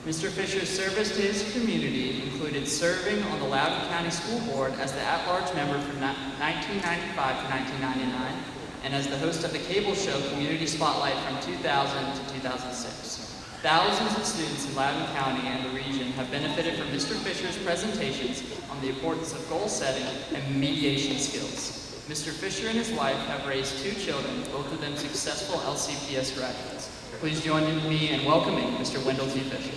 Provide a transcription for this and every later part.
Mr. Fisher's service to his community included serving on the Loudoun County School Board as the at-large member from 1995 to 1999, and as the host of the cable show Community Spotlight from 2000 to 2006. Thousands of students in Loudoun County and the region have benefited from Mr. Fisher's presentations on the importance of goal setting and mediation skills. Mr. Fisher and his wife have raised 2 children, both of them successful LCPS graduates. Please join me in welcoming Mr. Wendall T. Fisher.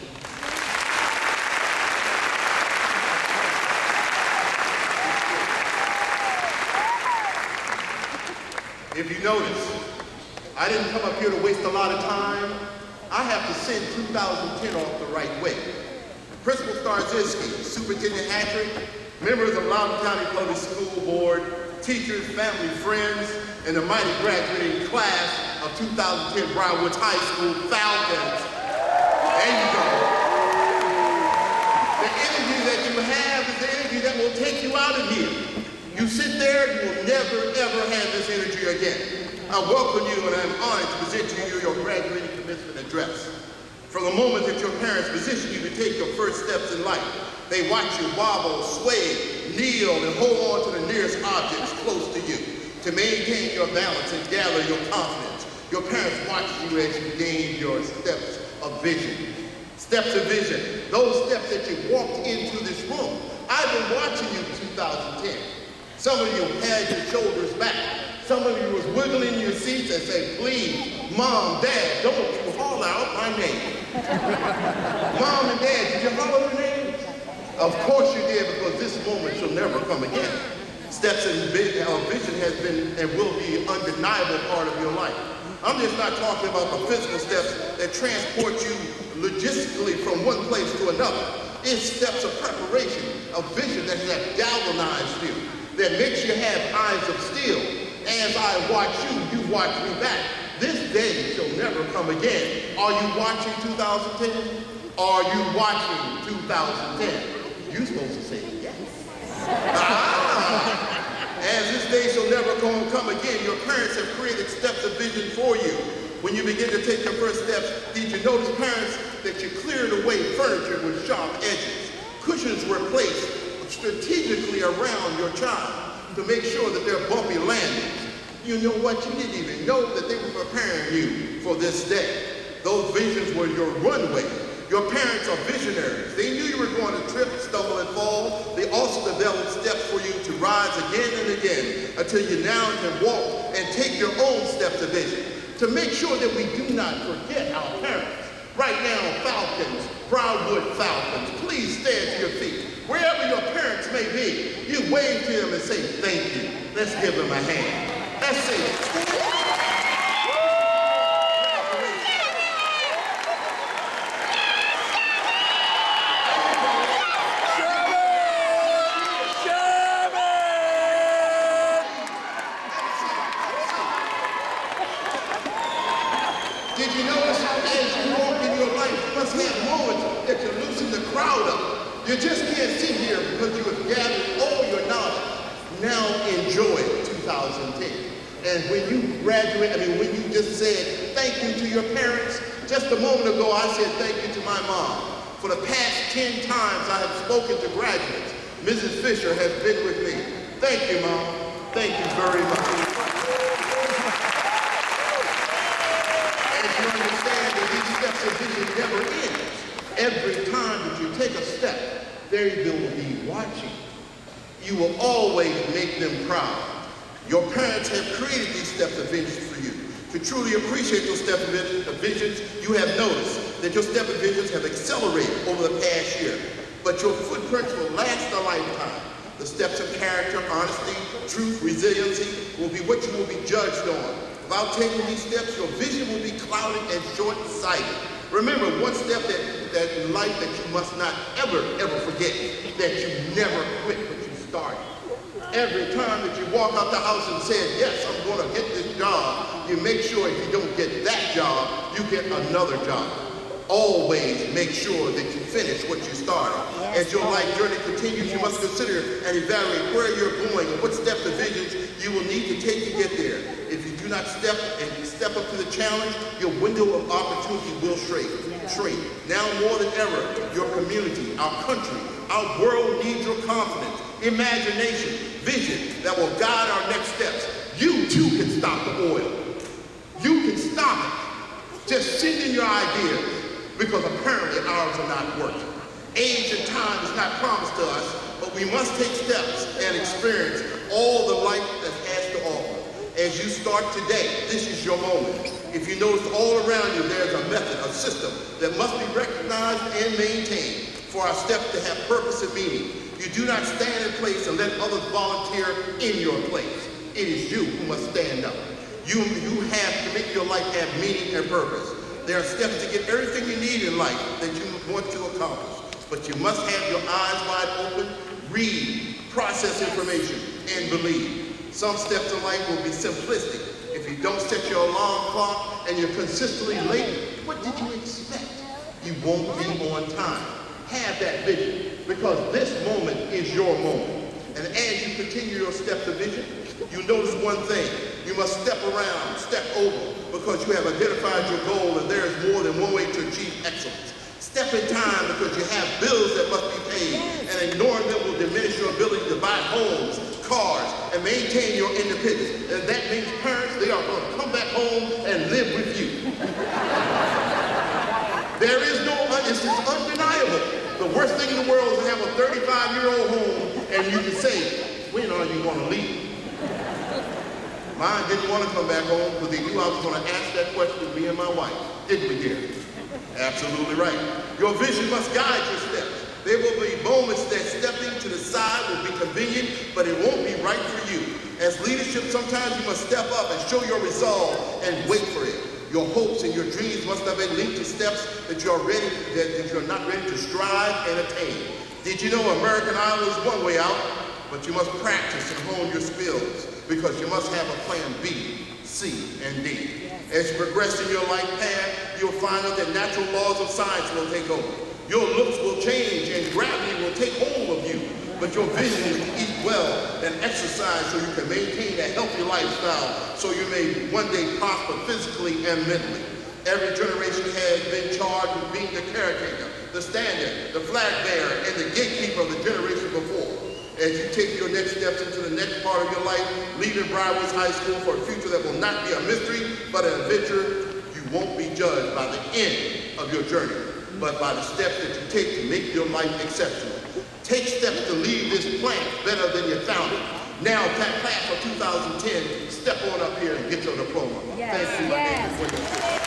If you notice, I didn't come up here to waste a lot of time. I have to send 2010 off the right way. Principal Starzinski, Superintendent Hattrick, members of Loudoun County Public School Board, teachers, family, friends, and the mighty graduating class of 2010 Brownwoods High School Falcons. There you go. The energy that you have is the energy that will take you out of here. You sit there, you will never, ever have this energy again. I welcome you and I'm honored to present to you your graduating commencement address. From the moment that your parents position you to take your first steps in life, they watch you wobble, sway, kneel, and hold on to the nearest objects close to you to maintain your balance and gather your confidence. Your parents watch you as you gain your steps of vision. Steps of vision, those steps that you walked into this room. I've been watching you in 2010. Some of you had your shoulders back. Some of you was wiggling your seats and say, please, Mom, Dad, don't you holler out my name. Mom and Dad, did you holler their names? Of course you did, because this moment shall never come again. Steps in vision has been and will be an undeniable part of your life. I'm just not talking about the physical steps that transport you logistically from one place to another. It's steps of preparation, of vision that have galvanized you, that makes you have eyes of steel. As I watch you, you watch me back. This day shall never come again. Are you watching 2010? Are you watching 2010? You're supposed to say yes. As this day shall never come again, your parents have created steps of vision for you. When you begin to take your first steps, did you notice, parents, that you cleared away furniture with sharp edges? Cushions were placed strategically around your child to make sure that they're bumpy landings. You know what? You didn't even know that they were preparing you for this day. Those visions were your runway. Your parents are visionaries. They knew you were going to trip, stumble, and fall. They also developed steps for you to rise again and again until you now can walk and take your own steps of vision. To make sure that we do not forget our parents. Right now, Falcons, Brownwood Falcons, please stand to your feet. Wherever your parents may be, you wave to them and say, thank you. Let's give them a hand. Let's see it. Did you notice as you walk in your life, you must have moments that you loosen the crowd up. You just can't sit here because you have gathered all your knowledge. Now enjoy 2010. And when you graduate, when you just said thank you to your parents, just a moment ago I said thank you to my mom. For the past 10 times I have spoken to graduates, Mrs. Fisher has been with me. Thank you, Mom. Thank you very much. As you understand that these steps of vision never end. Every time that you take a step, they will be watching. You will always make them proud. Your parents have created these steps of vision for you. To truly appreciate those steps of visions, you have noticed that your step of visions have accelerated over the past year. But your footprints will last a lifetime. The steps of character, honesty, truth, resiliency will be what you will be judged on. Without taking these steps, your vision will be clouded and short-sighted. Remember, one step that in life that you must not ever forget, that you never quit what you started. Every time that you walk out the house and say, yes, I'm going to get this job, you make sure if you don't get that job, you get another job. Always make sure that you finish what you started. As your life journey continues, you must consider and evaluate where you're going and what steps and visions you will need to take to get there. If you do not step up to the challenge, your window of opportunity will shrink. portray. Now more than ever, your community, our country, our world needs your confidence, imagination, vision that will guide our next steps. You too can stop the oil. You can stop it. Just send in your ideas, because apparently ours are not working. Age and time is not promised to us, but we must take steps and experience all the life that has to offer. As you start today, this is your moment. If you notice all around you, there's a method, a system that must be recognized and maintained for our steps to have purpose and meaning. You do not stand in place and let others volunteer in your place. It is you who must stand up. You have to make your life have meaning and purpose. There are steps to get everything you need in life that you want to accomplish. But you must have your eyes wide open, read, process information, and believe. Some steps in life will be simplistic. If you don't set your alarm clock and you're consistently late, what did you expect? You won't be on time. Have that vision, because this moment is your moment. And as you continue your steps of vision, you notice one thing. You must step around, step over, because you have identified your goal and there is more than one way to achieve excellence. Step in time because you have bills that must be paid, and ignoring them will diminish your ability to buy homes, cars, and maintain your independence. And that means parents, they are going to come back home and live with you. There is no, it's undeniable. The worst thing in the world is to have a 35-year-old home and you can say, when are you going to leave? Mine didn't want to come back home because they knew I was going to ask that question to me and my wife. Didn't we, dear? Absolutely right. Your vision must guide your steps. There will be moments that stepping to the side will be convenient, but it won't be right for you. As leadership, sometimes you must step up and show your resolve and wait for it. Your hopes and your dreams must have been linked to steps that you're not ready to strive and attain. Did you know American Idol is one way out, but you must practice and hone your skills, because you must have a plan B, C, and D. As you progress in your life path, you'll find out that natural laws of science will take over. Your looks will change and gravity will take hold of you. But your vision is to eat well and exercise so you can maintain a healthy lifestyle so you may one day prosper physically and mentally. Every generation has been charged with being the caretaker, the standard, the flag bearer, and the gatekeeper of the generation before. As you take your next steps into the next part of your life, leaving Broward's High School for a future that will not be a mystery, but an adventure, you won't be judged by the end of your journey, but by the steps that you take to make your life exceptional. Take steps to leave this planet better than you found it. Now, class of 2010, step on up here and get your diploma. Yes. Thank you, my name is Wendall.